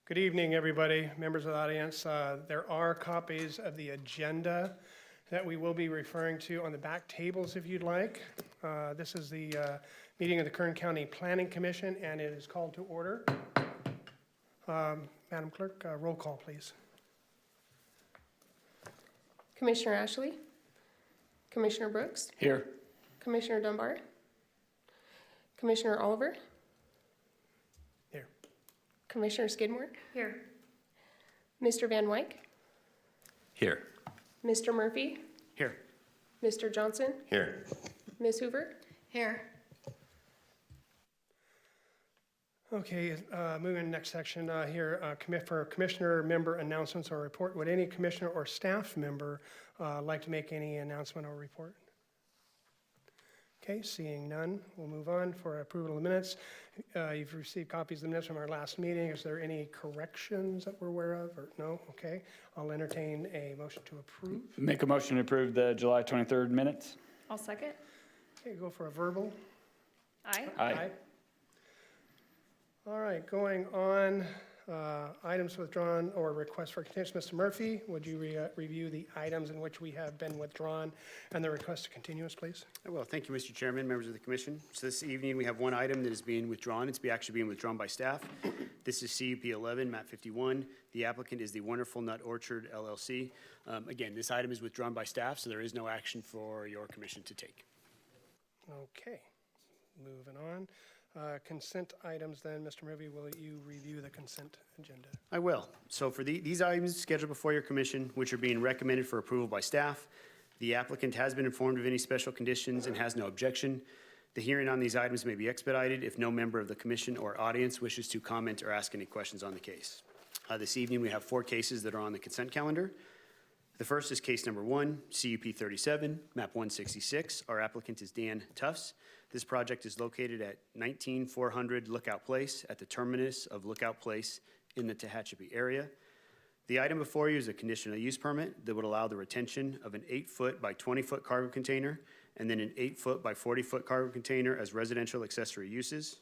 Good evening, everybody, members of the audience. There are copies of the agenda that we will be referring to on the back tables if you'd like. This is the meeting of the Kern County Planning Commission, and it is called to order. Madam Clerk, roll call, please. Commissioner Ashley, Commissioner Brooks, Here. Commissioner Dunbar, Commissioner Oliver, Here. Commissioner Skidmore, here, Mr. Van Wyk, Here. Mr. Murphy, Here. Mr. Johnson, Here. Ms. Hoover, here. Okay, moving to the next section here, for commissioner member announcements or report. Would any commissioner or staff member like to make any announcement or report? Okay, seeing none, we'll move on for approval of the minutes. You've received copies of the minutes from our last meeting. Is there any corrections that we're aware of or no? Okay, I'll entertain a motion to approve. Make a motion to approve the July 23rd minutes. I'll second. Okay, go for a verbal. Aye. Aye. All right, going on, items withdrawn or requests for continuance. Mr. Murphy, would you review the items in which we have been withdrawn and the request to continuance, please? I will. Thank you, Mr. Chairman, members of the commission. So this evening, we have one item that is being withdrawn. It's actually being withdrawn by staff. This is CUP 11, map 51. The applicant is the Wonderful Nut Orchard LLC. Again, this item is withdrawn by staff, so there is no action for your commission to take. Okay, moving on. Consent items then, Mr. Murphy, will you review the consent agenda? I will. So for these items scheduled before your commission, which are being recommended for approval by staff, the applicant has been informed of any special conditions and has no objection. The hearing on these items may be expedited if no member of the commission or audience wishes to comment or ask any questions on the case. This evening, we have 4 cases that are on the consent calendar. The first is case number 1, CUP 37, map 166. Our applicant is Dan Tufts. This project is located at 19400 Lookout Place at the terminus of Lookout Place in the Tehachapi area. The item before you is a conditional use permit that would allow the retention of an 8-foot by 20-foot cargo container and then an 8-foot by 40-foot cargo container as residential accessory uses.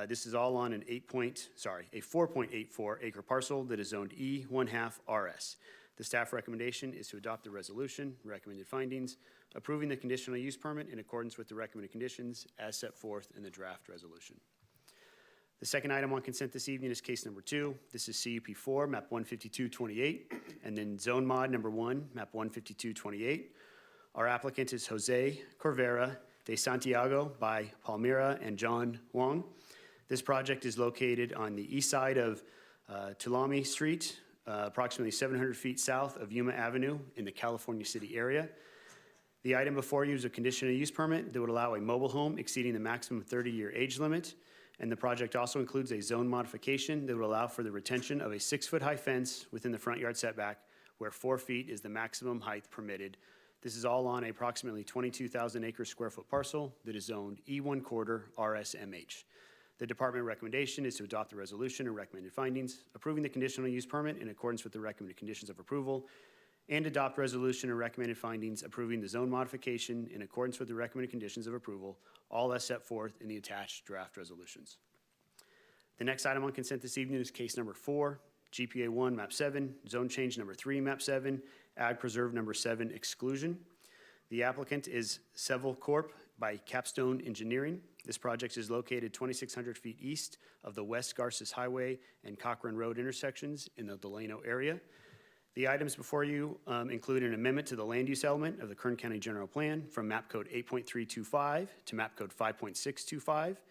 This is all on a 4.84 acre parcel that is zoned E1/2 RS. The staff recommendation is to adopt the resolution, recommended findings, approving the conditional use permit in accordance with the recommended conditions as set forth in the draft resolution. The second item on consent this evening is case number 2. This is CUP 4, map 15228, and then zone mod number 1, map 15228. Our applicant is Jose Corvera de Santiago by Palmira and John Wong. This project is located on the east side of Tulami Street, approximately 700 feet south of Yuma Avenue in the California City area. The item before you is a conditional use permit that would allow a mobile home exceeding the maximum 30-year age limit, and the project also includes a zone modification that would allow for the retention of a 6-foot-high fence within the front yard setback where 4 feet is the maximum height permitted. This is all on approximately 22,000 acre square foot parcel that is zoned E1/4 RSMH. The department recommendation is to adopt the resolution and recommended findings, approving the conditional use permit in accordance with the recommended conditions of approval, and adopt resolution and recommended findings, approving the zone modification in accordance with the recommended conditions of approval, all as set forth in the attached draft resolutions. The next item on consent this evening is case number 4, GPA 1, map 7, zone change number 3, map 7, ag preserve number 7, exclusion. The applicant is Seville Corp. By Capstone Engineering. This project is located 2,600 feet east of the West Garces Highway and Cochran Road intersections in the Delano area. The items before you include an amendment to the land use element of the Kern County General Plan from map code 8.325 to map code 5.625,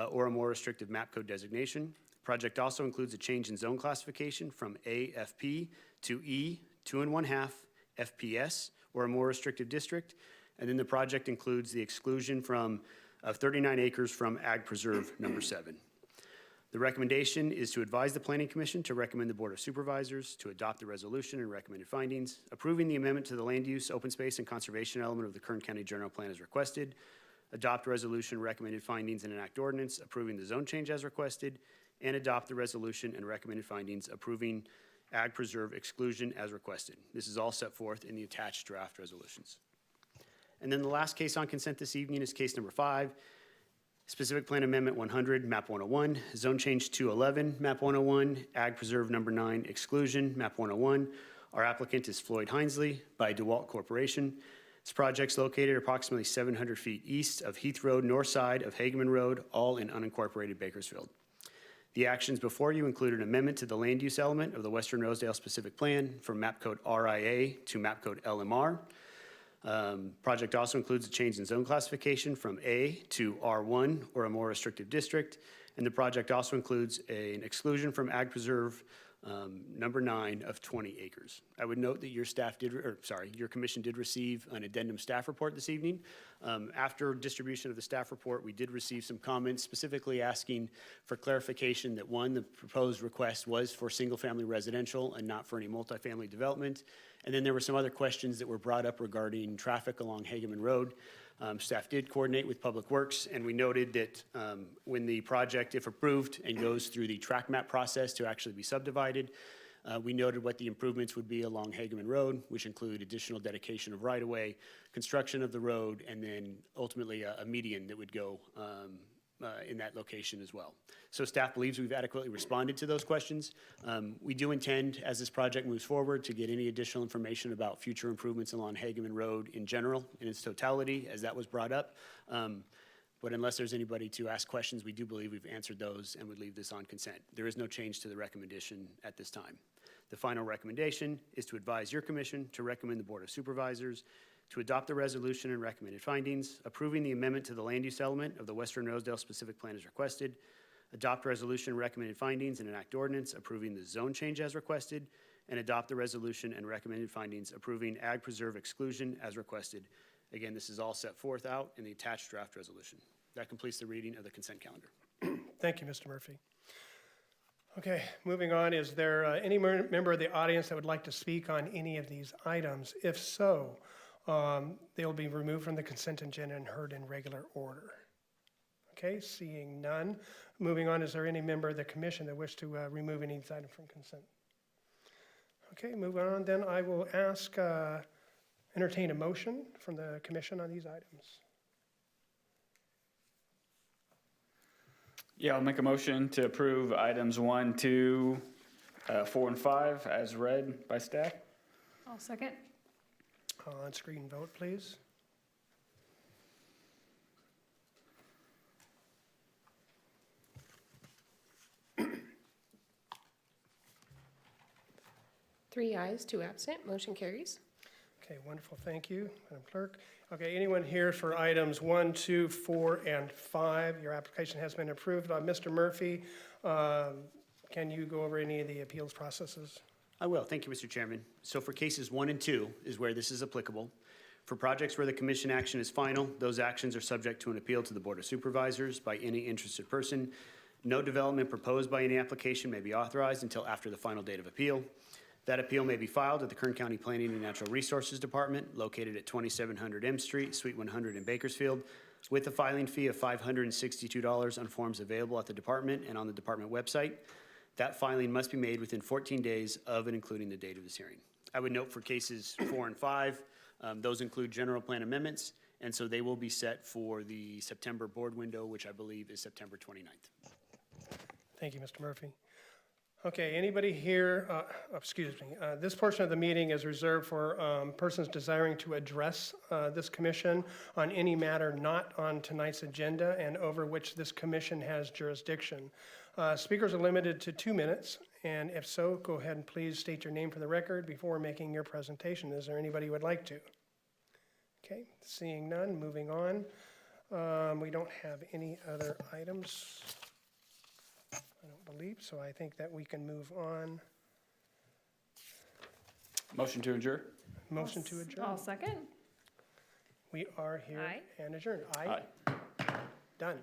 or a more restrictive map code designation. The project also includes a change in zone classification from AFP to E 2.5 FPS, or a more restrictive district. And then the project includes the exclusion of 39 acres from Ag Preserve number 7. The recommendation is to advise the Planning Commission to recommend the Board of Supervisors to adopt the resolution and recommended findings, approving the amendment to the land use, open space, and conservation element of the Kern County General Plan as requested, adopt resolution, recommended findings, and enact ordinance, approving the zone change as requested, and adopt the resolution and recommended findings, approving Ag Preserve exclusion as requested. This is all set forth in the attached draft resolutions. And then the last case on consent this evening is case number 5, Specific Plan Amendment 100, map 101, zone change 211, map 101, ag preserve number 9, exclusion, map 101. Our applicant is Floyd Hinesley by DeWalt Corporation. This project's located approximately 700 feet east of Heath Road, north side of Hageman Road, all in unincorporated Bakersfield. The actions before you include an amendment to the land use element of the Western Rosedale specific plan from map code RIA to map code LMR. Project also includes a change in zone classification from A to R1 or a more restrictive district. And the project also includes an exclusion from ag preserve number 9 of 20 acres. I would note that your commission did receive an addendum staff report this evening. After distribution of the staff report, we did receive some comments specifically asking for clarification that one, the proposed request was for single-family residential and not for any multifamily development. And then there were some other questions that were brought up regarding traffic along Hageman Road. Staff did coordinate with Public Works, and we noted that when the project, if approved and goes through the track map process to actually be subdivided, we noted what the improvements would be along Hageman Road, which include additional dedication of right-of-way, construction of the road, and then ultimately a median that would go in that location as well. So staff believes we've adequately responded to those questions. We do intend, as this project moves forward, to get any additional information about future improvements along Hageman Road in general, in its totality, as that was brought up. But unless there's anybody to ask questions, we do believe we've answered those and would leave this on consent. There is no change to the recommendation at this time. The final recommendation is to advise your commission to recommend the Board of Supervisors to adopt the resolution and recommended findings, approving the amendment to the land use element of the Western Rosedale specific plan as requested, adopt resolution and recommended findings and enact ordinance approving the zone change as requested, and adopt the resolution and recommended findings approving ag preserve exclusion as requested. Again, this is all set forth out in the attached draft resolution. That completes the reading of the consent calendar. Thank you, Mr. Murphy. Okay, moving on, is there any member of the audience that would like to speak on any of these items? If so, they will be removed from the consent agenda and heard in regular order. Okay, seeing none. Moving on, is there any member of the commission that wish to remove any of these items from consent? Okay, moving on, then I will entertain a motion from the commission on these items. Yeah, I'll make a motion to approve items 1, 2, 4, and 5 as read by staff. I'll second. On-screen vote, please. Three ayes, 2 absent. Motion carries. Okay, wonderful, thank you, Madam Clerk. Okay, anyone here for items 1, 2, 4, and 5? Your application has been approved. Mr. Murphy, can you go over any of the appeals processes? I will. Thank you, Mr. Chairman. So for cases 1 and 2 is where this is applicable. For projects where the commission action is final, those actions are subject to an appeal to the Board of Supervisors by any interested person. No development proposed by any application may be authorized until after the final date of appeal. That appeal may be filed at the Kern County Planning and Natural Resources Department, located at 2700 M Street, Suite 100 in Bakersfield, with a filing fee of $562 on forms available at the department and on the department website. That filing must be made within 14 days of and including the date of this hearing. I would note for cases 4 and 5, those include general plan amendments, and so they will be set for the September board window, which I believe is September 29th. Thank you, Mr. Murphy. Okay, anybody here, this portion of the meeting is reserved for persons desiring to address this commission on any matter not on tonight's agenda and over which this commission has jurisdiction. Speakers are limited to 2 minutes, and if so, go ahead and please state your name for the record before making your presentation. Is there anybody who would like to? Okay, seeing none, moving on. We don't have any other items, I don't believe, so I think that we can move on. Motion to adjourn. Motion to adjourn. I'll second. We are here Aye. and adjourned. Aye. Done.